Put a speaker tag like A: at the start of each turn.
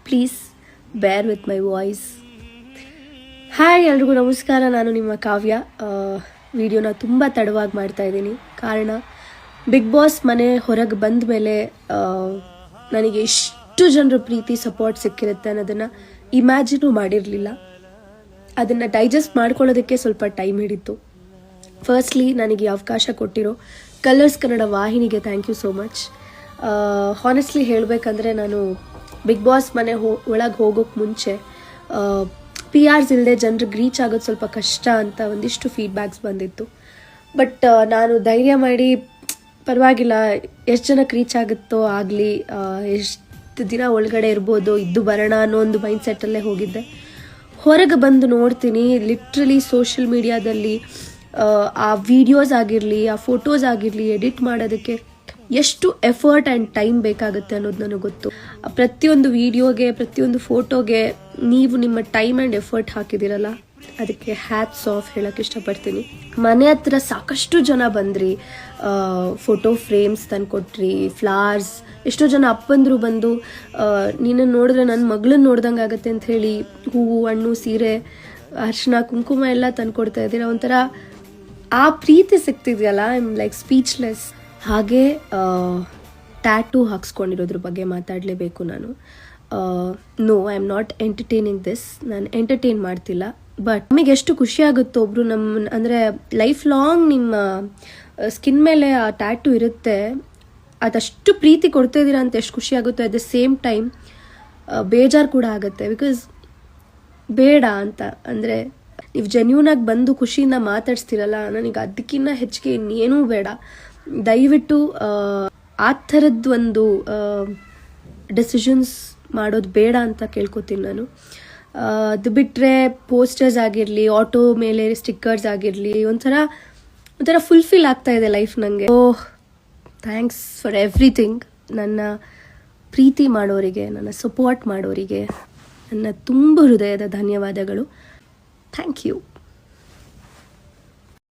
A: Please ಬೇರ್ with my voice. Hi ಎಲ್ರಿಗೂ ನಮಸ್ಕಾರ, ನಾನು ನಿಮ್ಮ ಕಾವ್ಯ. ವಿಡಿಯೋನ ತುಂಬ ತಡವಾಗಿ ಮಾಡ್ತಾ ಇದ್ದೀನಿ. ಕಾರಣ ಬಿಗ್ ಬಾಸ್ ಮನೆ ಹೊರಗೆ ಬಂದ ಮೇಲೆ ನನಗೆ ಎಷ್ಟು ಜನರ ಪ್ರೀತಿ ಸಪೋರ್ಟ್ ಸಿಕ್ಕಿರುತ್ತೆ ಅನ್ನೋದನ್ನು ಇಮ್ಯಾಜಿನೂ ಮಾಡಿರಲಿಲ್ಲ. ಅದನ್ನು ಡೈಜೆಸ್ಟ್ ಮಾಡ್ಕೊಳ್ಳೋದಕ್ಕೆ ಸ್ವಲ್ಪ ಟೈಮ್ ಹಿಡಿತು. ಫಸ್ಟ್ಲಿ ನನಗೆ ಅವಕಾಶ ಕೊಟ್ಟಿರೋ ಕಲರ್ಸ್ ಕನ್ನಡ ವಾಹಿನಿಗೆ thank you so much. Honestly ಹೇಳಬೇಕಂದ್ರೆ ನಾನು ಬಿಗ್ ಬಾಸ್ ಮನೆ ಒಳಗೆ ಹೋಗೋಕ್ಕೆ ಮುಂಚೆ PRs ಇಲ್ಲದೆ ಜನರಿಗೆ ರೀಚ್ ಆಗೋದು ಸ್ವಲ್ಪ ಕಷ್ಟ ಅಂತ ಒಂದಿಷ್ಟು ಫೀಡ್ಬ್ಯಾಕ್ಸ್ ಬಂದಿತ್ತು. ಬಟ್ ನಾನು ಧೈರ್ಯ ಮಾಡಿ ಪರವಾಗಿಲ್ಲ, ಎಷ್ಟು ಜನಕ್ಕೆ ರೀಚ್ ಆಗುತ್ತೋ ಆಗಲಿ, ಎಷ್ಟು ದಿನ ಒಳಗಡೆ ಇರ್ಬೋದು, ಇದ್ದು ಬರೋಣ ಅನ್ನೋ ಒಂದು ಮೈಂಡ್ಸೆಟ್ಟಲ್ಲೇ ಹೋಗಿದ್ದೆ. ಹೊರಗೆ ಬಂದು ನೋಡ್ತೀನಿ, ಲಿಟ್ರಲಿ ಸೋಷಿಯಲ್ ಮೀಡಿಯಾದಲ್ಲಿ ಆ ವಿಡಿಯೋಸ್ ಆಗಿರಲಿ, ಆ ಫೋಟೋಸ್ ಆಗಿರಲಿ ಎಡಿಟ್ ಮಾಡೋದಕ್ಕೆ ಎಷ್ಟು ಎಫರ್ಟ್ ಆ್ಯಂಡ್ ಟೈಮ್ ಬೇಕಾಗುತ್ತೆ ಅನ್ನೋದು ನನಗೆ ಗೊತ್ತು. ಪ್ರತಿಯೊಂದು ವಿಡಿಯೋಗೆ, ಪ್ರತಿಯೊಂದು ಫೋಟೋಗೆ ನೀವು ನಿಮ್ಮ ಟೈಮ್ ಆ್ಯಂಡ್ ಎಫರ್ಟ್ ಹಾಕಿದ್ದೀರಲ್ಲ, ಅದಕ್ಕೆ ಹ್ಯಾಟ್ಸ್ ಆಫ್ ಹೇಳೋಕ್ಕೆ ಇಷ್ಟಪಡ್ತೀನಿ. ಮನೆ ಹತ್ರ ಸಾಕಷ್ಟು ಜನ ಬಂದ್ರಿ, ಫೋಟೋ ಫ್ರೇಮ್ಸ್ ತಂದುಕೊಟ್ರಿ, ಫ್ಲವರ್ಸ್, ಎಷ್ಟೋ ಜನ ಅಪ್ಪಂದರು ಬಂದು ನೀನನ್ನು ನೋಡಿದ್ರೆ ನನ್ನ ಮಗಳನ್ನ ನೋಡ್ದಂಗೆ ಆಗುತ್ತೆ ಅಂತ ಹೇಳಿ ಹೂವು, ಹಣ್ಣು, ಸೀರೆ, ಅರಿಶಿನ, ಕುಂಕುಮ ಎಲ್ಲ ತಂದುಕೊಡ್ತಾ ಇದ್ದೀರ. ಒಂಥರ ಆ ಪ್ರೀತಿ ಸಿಗ್ತಿದೆಯಲ್ಲ, ಐ ಆಮ್ ಲೈಕ್ ಸ್ಪೀಚ್ಲೆಸ್. ಹಾಗೆ ಟ್ಯಾಟೂ ಹಾಕ್ಸ್ಕೊಂಡಿರೋದ್ರ ಬಗ್ಗೆ ಮಾತಾಡಲೇಬೇಕು ನಾನು. No, I am not entertaining this. ನಾನು ಎಂಟರ್ಟೈನ್ ಮಾಡ್ತಿಲ್ಲ. ಬಟ್ ನಮಗೆ ಎಷ್ಟು ಖುಷಿ ಆಗುತ್ತೋ ಒಬ್ಬರು ನಮ್ಮ ಅಂದರೆ ಲೈಫ್ ಲಾಂಗ್ ನಿಮ್ಮ ಸ್ಕಿನ್ ಮೇಲೆ ಆ ಟ್ಯಾಟೂ ಇರುತ್ತೆ, ಅದಷ್ಟು ಪ್ರೀತಿ ಕೊಡ್ತಾ ಇದ್ದೀರಾ ಅಂತ ಎಷ್ಟು ಖುಷಿ ಆಗುತ್ತೆ. ಅಟ್ ದ ಸೇಮ್ ಟೈಮ್ ಬೇಜಾರು ಕೂಡ ಆಗುತ್ತೆ. ಬಿಕಾಸ್ ಬೇಡ ಅಂತ ಅಂದರೆ ನೀವು ಜೆನ್ಯೂನಾಗಿ ಬಂದು ಖುಷಿಯಿಂದ ಮಾತಾಡ್ಸ್ತಿರಲ್ಲ, ನನಗೆ ಅದಕ್ಕಿಂತ ಹೆಚ್ಚಿಗೆ ಇನ್ನೇನೂ ಬೇಡ. ದಯವಿಟ್ಟು ಆ ಥರದ್ದು ಒಂದು ಡೆಸಿಷನ್ಸ್ ಮಾಡೋದು ಬೇಡ ಅಂತ ಕೇಳ್ಕೊತೀನಿ ನಾನು. ಅದು ಬಿಟ್ಟರೆ ಪೋಸ್ಟರ್ಸ್ ಆಗಿರಲಿ, ಆಟೋ ಮೇಲೆ ಸ್ಟಿಕ್ಕರ್ಸ್ ಆಗಿರಲಿ, ಒಂಥರ ಫುಲ್ಫಿಲ್ ಆಗ್ತಾ ಇದೆ ಲೈಫ್ ನನಗೆ. Thanks for everything. ನನ್ನ ಪ್ರೀತಿ ಮಾಡೋರಿಗೆ, ನನ್ನ ಸಪೋರ್ಟ್ ಮಾಡೋರಿಗೆ ನನ್ನ ತುಂಬ ಹೃದಯದ ಧನ್ಯವಾದಗಳು. Thank you.